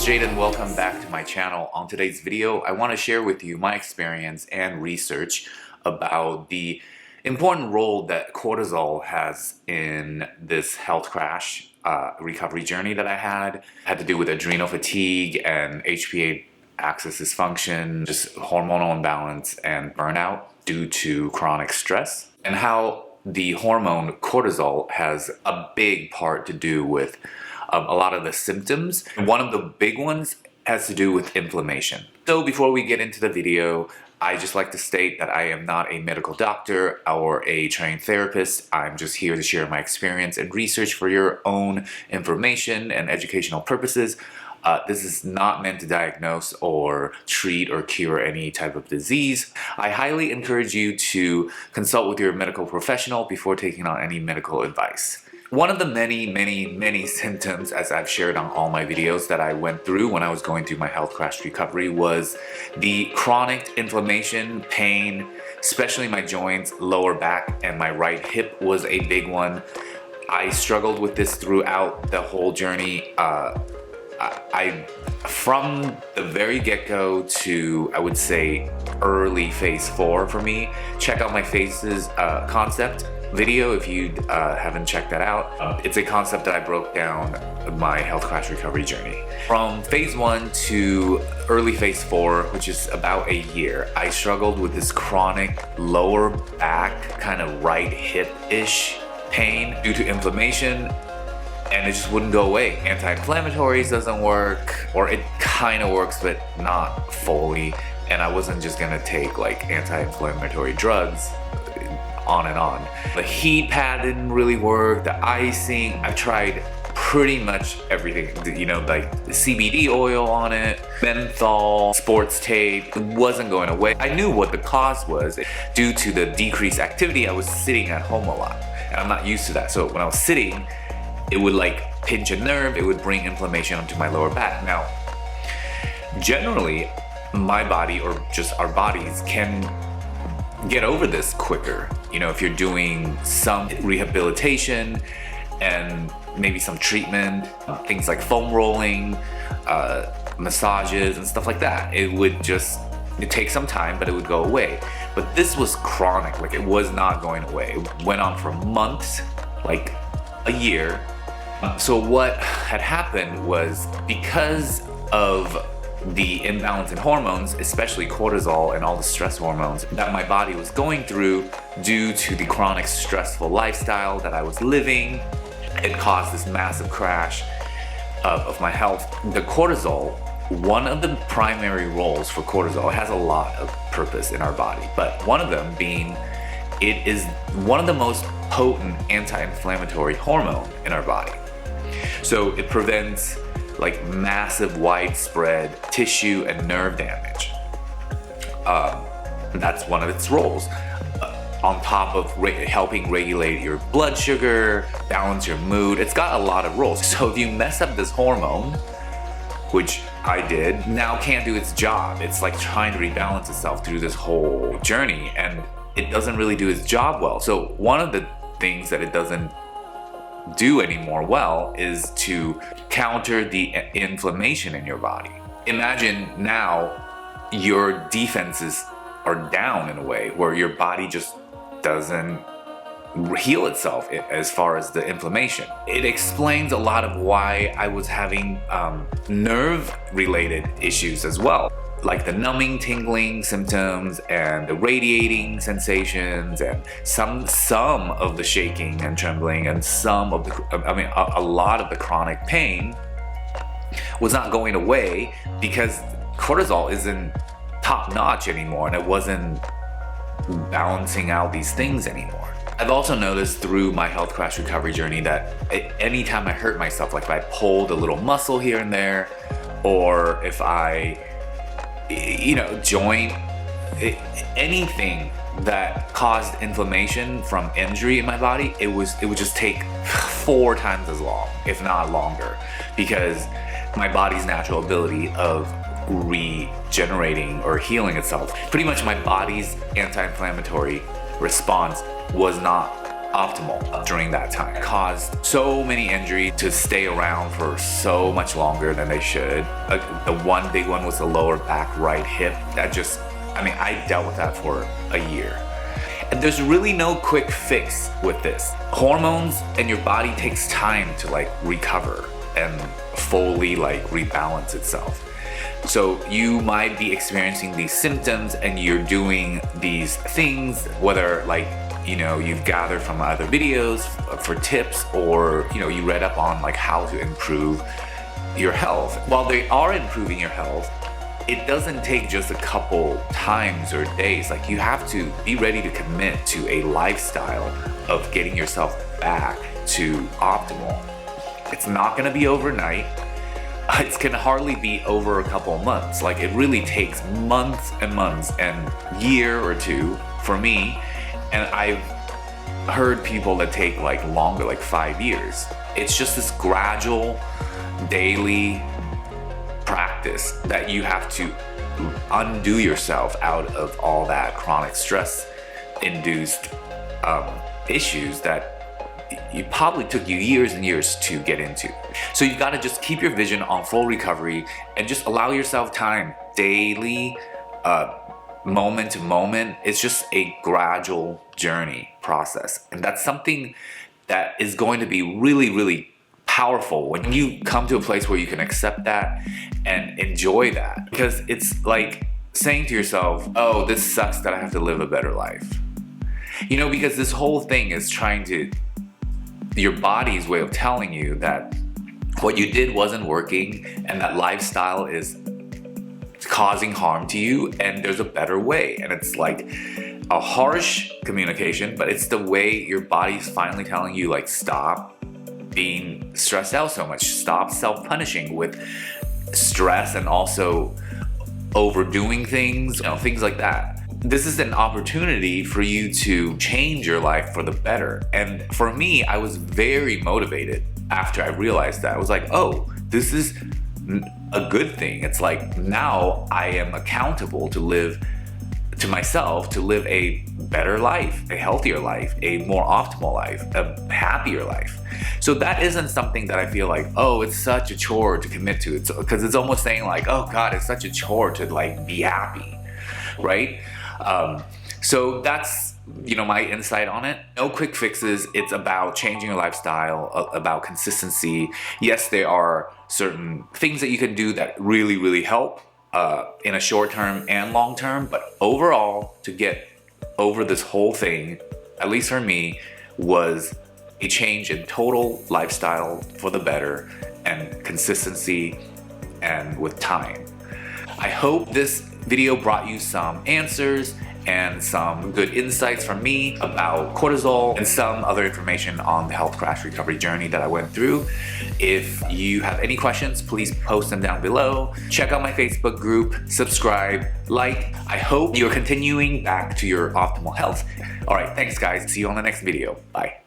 Jaden, welcome back to my channel. On today's video, I want to share with you my experience and research about the important role that cortisol has in this health crash recovery journey that I had. It had to do with adrenal fatigue and HPA axis dysfunction, just hormonal imbalance and burnout due to chronic stress, and how the hormone cortisol has a big part to do with a lot of the symptoms. One of the big ones has to do with inflammation. So before we get into the video, I just like to state that I am not a medical doctor or a trained therapist. I'm just here to share my experience and research for your own information and educational purposes. This is not meant to diagnose or treat or cure any type of disease. I highly encourage you to consult with your medical professional before taking on any medical advice. One of the many symptoms, as I've shared on all my videos, that I went through when I was going through my health crash recovery was the chronic inflammation, pain, especially my joints, lower back, and my right hip was a big one. I struggled with this throughout the whole journey. From the very get-go to, I would say, early phase 4 for me. Check out my phases concept video if you haven't checked that out. It's a concept that I broke down my health crash recovery journey. From phase 1 to early phase 4, which is about a year, I struggled with this chronic lower back, kind of right hip-ish pain due to inflammation, and it just wouldn't go away. Anti-inflammatories doesn't work, or it kind of works but not fully, and I wasn't just gonna take like anti-inflammatory drugs on and on. The heat pad didn't really work, the icing, I've tried pretty much everything, you know, like the CBD oil on it, menthol, sports tape. It wasn't going away. I knew what the cause was. Due to the decreased activity, I was sitting at home a lot, and I'm not used to that. So when I was sitting, it would like pinch a nerve, it would bring inflammation onto my lower back. Now, generally, my body, or just our bodies, can get over this quicker. You know, if you're doing some rehabilitation and maybe some treatment, things like foam rolling, massages and stuff like that, it takes some time, but it would go away. But this was chronic, like it was not going away. It went on for months, like a year. So what had happened was, because of the imbalance in hormones, especially cortisol and all the stress hormones that my body was going through due to the chronic stressful lifestyle that I was living, it caused this massive crash of my health. The cortisol, one of the primary roles for cortisol, it has a lot of purpose in our body, but one of them being, it is one of the most potent anti-inflammatory hormone in our body. So it prevents like massive widespread tissue and nerve damage. That's one of its roles. On top of helping regulate your blood sugar, balance your mood, it's got a lot of roles. So if you mess up this hormone, which I did, now can't do its job. It's like trying to rebalance itself through this whole journey, and it doesn't really do its job well. So one of the things that it doesn't do anymore well is to counter the inflammation in your body. Imagine now your defenses are down in a way where your body just doesn't heal itself as far as the inflammation. It explains a lot of why I was having nerve related issues as well, like the numbing, tingling symptoms and the radiating sensations, and some of the shaking and trembling, and a lot of the chronic pain was not going away because cortisol isn't top notch anymore, and it wasn't balancing out these things anymore. I've also noticed through my health crash recovery journey that anytime I hurt myself, like if I pulled a little muscle here and there, or if I joint, anything that caused inflammation from injury in my body, it would just take 4 times as long, if not longer, because my body's natural ability of regenerating or healing itself, pretty much my body's anti-inflammatory response was not optimal during that time. It caused so many injuries to stay around for so much longer than they should. The one big one was the lower back right hip. That just, I dealt with that for a year. And there's really no quick fix with this. Hormones and your body takes time to recover and fully rebalance itself. So you might be experiencing these symptoms and you're doing these things, whether you've gathered from other videos for tips, or you read up on how to improve your health. While they are improving your health, it doesn't take just a couple times or days. You have to be ready to commit to a lifestyle of getting yourself back to optimal. It's not gonna be overnight. It's gonna hardly be over a couple months. It really takes months and months and year or two for me. And I've heard people that take longer, 5 years. It's just this gradual, daily practice that you have to undo yourself out of all that chronic stress induced issues that it probably took you years and years to get into. So you got to just keep your vision on full recovery and just allow yourself time daily, moment to moment. It's just a gradual journey process, and that's something that is going to be really, really powerful when you come to a place where you can accept that and enjoy that. Because it's like saying to yourself, oh, this sucks that I have to live a better life. Because this whole thing is your body's way of telling you that what you did wasn't working and that lifestyle is causing harm to you, and there's a better way. And it's a harsh communication, but it's the way your body's finally telling you, stop being stressed out so much, stop self-punishing with stress and also overdoing things, things like that. This is an opportunity for you to change your life for the better. And for me, I was very motivated after I realized that. I was like, oh, this is a good thing. It's now I am accountable to live to myself, to live a better life, a healthier life, a more optimal life, a happier life. So that isn't something that I feel oh, it's such a chore to commit to. It's because it's almost saying oh God, it's such a chore to be happy, right? So that's my insight on it. No quick fixes. It's about changing your lifestyle, about consistency. Yes, there are certain things that you can do that really, really help in a short term and long term, but overall, to get over this whole thing, at least for me, was a change in total lifestyle for the better and consistency and with time. I hope this video brought you some answers and some good insights from me about cortisol and some other information on the health crash recovery journey that I went through. If you have any questions, please post them down below. Check out my Facebook group, subscribe, like. I hope you're continuing back to your optimal health. All right, thanks guys. See you on the next video. Bye.